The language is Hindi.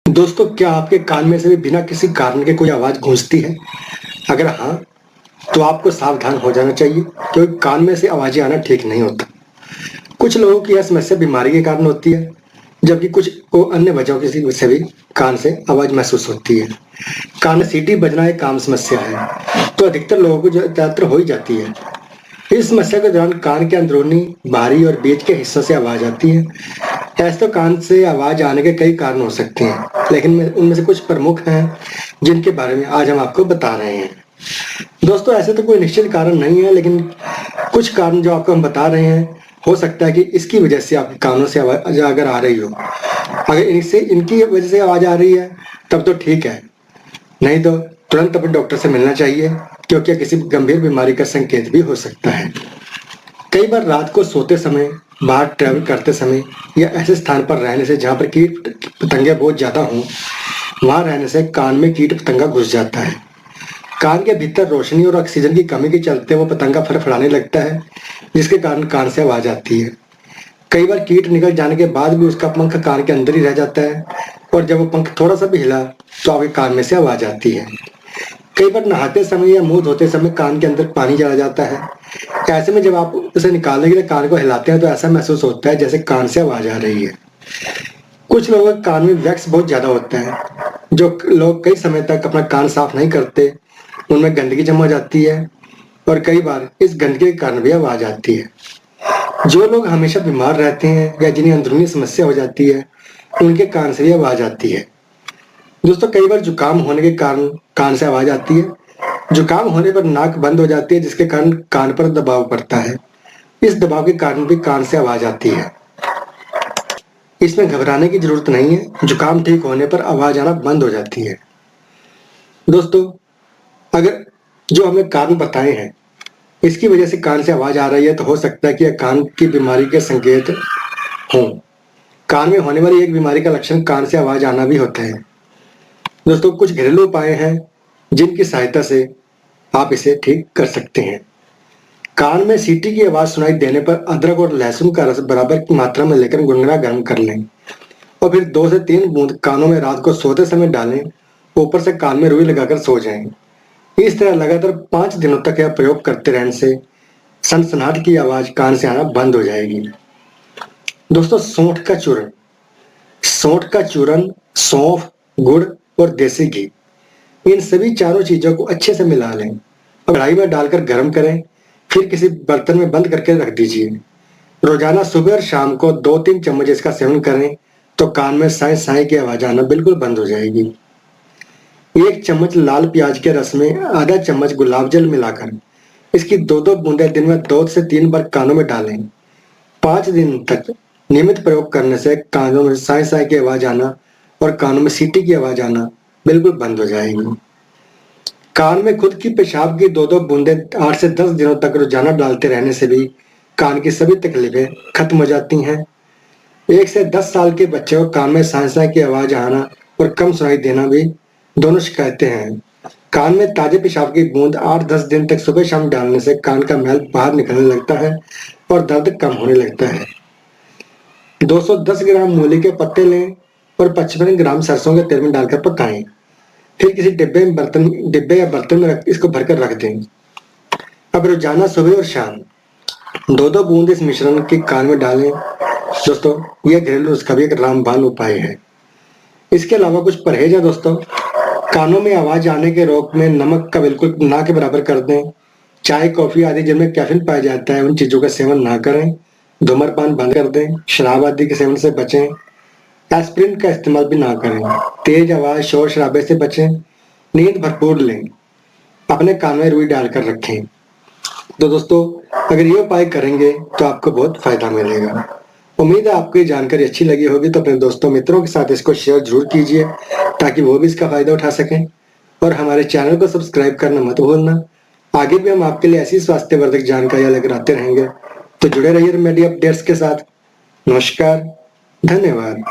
दोस्तों, क्या आपके कान में से भी बिना किसी कारण के कोई आवाज गूंजती है? अगर हाँ, तो आपको सावधान हो जाना चाहिए, क्योंकि कान में से आवाजें आना ठीक नहीं होता। कुछ लोगों की यह समस्या बीमारी के कारण होती है, जबकि कुछ को अन्य वजहों की वजह से भी कान से आवाज महसूस होती है। कान में सीटी बजना एक आम समस्या है, तो अधिकतर लोगों को ज्यादातर हो ही जाती है। इस समस्या के दौरान कान के अंदरूनी, बाहरी और बीच के हिस्सों से आवाज आती है। ऐसे तो कान से आवाज आने के कई कारण हो सकते हैं, लेकिन उनमें से कुछ प्रमुख हैं जिनके बारे में आज हम आपको बता रहे हैं। दोस्तों, ऐसे तो कोई निश्चित कारण नहीं है, लेकिन कुछ कारण जो आपको हम बता रहे हैं, हो सकता है कि इसकी वजह से आपके कानों से आवाज अगर आ रही हो। अगर इनकी वजह से आवाज आ रही है तब तो ठीक है, नहीं तो तुरंत अपने डॉक्टर से मिलना चाहिए, क्योंकि किसी गंभीर बीमारी का संकेत भी हो सकता है। कई बार रात को सोते समय, बाहर ट्रैवल करते समय या ऐसे स्थान पर रहने से जहाँ पर कीट पतंगे बहुत ज्यादा हों, वहां रहने से कान में कीट पतंगा घुस जाता है। कान के भीतर रोशनी और ऑक्सीजन की कमी के चलते वो पतंगा फड़फड़ाने लगता है, जिसके कारण कान से आवाज आती है। कई बार कीट निकल जाने के बाद भी उसका पंख कान के अंदर ही रह जाता है, और जब वो पंख थोड़ा सा भी हिला तो आपके कान में से आवाज आती है। कई बार नहाते समय या मुंह धोते समय कान के अंदर पानी चला जाता है। ऐसे में जब आप उसे निकालने के लिए कान को हिलाते हैं तो ऐसा महसूस होता है जैसे कान से आवाज आ रही है। कुछ लोगों के कान में वैक्स बहुत ज्यादा होता है। जो लोग कई समय तक अपना कान साफ नहीं करते, उनमें गंदगी जमा जाती है, और कई बार इस गंदगी के कारण भी आवाज आती है। जो लोग हमेशा बीमार रहते हैं या जिन्हें अंदरूनी समस्या हो जाती है, उनके कान से भी आवाज आती है। दोस्तों, कई बार जुकाम होने के कारण कान से आवाज आती है। जुकाम होने पर नाक बंद हो जाती है, जिसके कारण कान पर दबाव पड़ता है। इस दबाव के कारण भी कान से आवाज आती है। इसमें घबराने की जरूरत नहीं है, जुकाम ठीक होने पर आवाज आना बंद हो जाती है। दोस्तों, अगर जो हमें कारण बताए हैं, इसकी वजह से कान से आवाज आ रही है, तो हो सकता है कि यह कान की बीमारी के संकेत हों। कान में होने वाली एक बीमारी का लक्षण कान से आवाज आना भी होता है। दोस्तों, कुछ घरेलू उपाय हैं जिनकी सहायता से आप इसे ठीक कर सकते हैं। कान में सीटी की आवाज सुनाई देने पर अदरक और लहसुन का रस बराबर की मात्रा में लेकर गुनगुना गर्म कर लें, और फिर 2 से 3 बूंद कानों में रात को सोते समय डालें। ऊपर से कान में रुई लगाकर सो जाएं। इस तरह लगातार 5 दिनों तक यह प्रयोग करते रहने से सनसनाहट की आवाज कान से आना बंद हो जाएगी। दोस्तों, सौंठ का चूर्ण। सौंठ का चूर्ण, सौंफ, गुड़ और देसी घी, इन सभी चारों चीजों को अच्छे से मिला लें और कढ़ाई में डालकर गर्म करें। फिर किसी बर्तन में बंद करके रख दीजिए। रोजाना सुबह और शाम को 2-3 चम्मच इसका सेवन करें तो कान में साए साए की आवाज आना बिल्कुल बंद हो जाएगी। 1 चम्मच लाल प्याज के रस में आधा चम्मच गुलाब जल मिलाकर इसकी 2-2 बूंदें दिन में 2 से 3 बार कानों में डालें। 5 दिन तक नियमित प्रयोग करने से कानों में साए साए की आवाज आना और कानों में सीटी की आवाज आना बिल्कुल बंद हो जाएगी। कान में खुद की पेशाब की 2-2 बूंदें 8 से 10 दिनों तक रोजाना डालते रहने से भी कान की सभी तकलीफें खत्म हो जाती हैं। 1 से 10 साल के बच्चे को कान में साए साए की आवाज आना और कम सुनाई देना भी दोनों शिकायतें हैं। कान में ताजे पेशाब की बूंद 8-10 दिन तक सुबह शाम डालने से कान का मैल बाहर निकलने लगता है और दर्द कम होने लगता है। 210 ग्राम मूली के पत्ते लें और 55 ग्राम सरसों के तेल में डालकर पकाएं। फिर किसी डिब्बे या बर्तन में इसको भरकर रख दें। अब रोजाना सुबह और शाम 2-2 बूंद इस मिश्रण के कान में डालें। दोस्तों, यह घरेलू नुस्खा भी एक रामबाण उपाय है। इसके अलावा कुछ परहेज है। दोस्तों, कानों में आवाज आने के रोक में नमक का बिल्कुल ना के बराबर कर दें। चाय, कॉफी आदि जिनमें कैफीन पाया जाता है, उन चीजों का सेवन ना करें। धूम्रपान बंद कर दें। शराब आदि के सेवन से बचें। एस्पिरिन का इस्तेमाल भी ना करें। तेज आवाज, शोर शराबे से बचें। नींद भरपूर लें। अपने कान में रुई डालकर रखें। तो दोस्तों, अगर ये उपाय करेंगे तो आपको बहुत फायदा मिलेगा। उम्मीद है आपको ये जानकारी अच्छी लगी होगी, तो अपने दोस्तों मित्रों के साथ इसको शेयर जरूर कीजिए ताकि वो भी इसका फायदा उठा सकें। और हमारे चैनल को सब्सक्राइब करना मत भूलना। आगे भी हम आपके लिए ऐसी स्वास्थ्यवर्धक जानकारियां लेकर आते रहेंगे, तो जुड़े रहिए मेडी अपडेट्स के साथ। नमस्कार, धन्यवाद।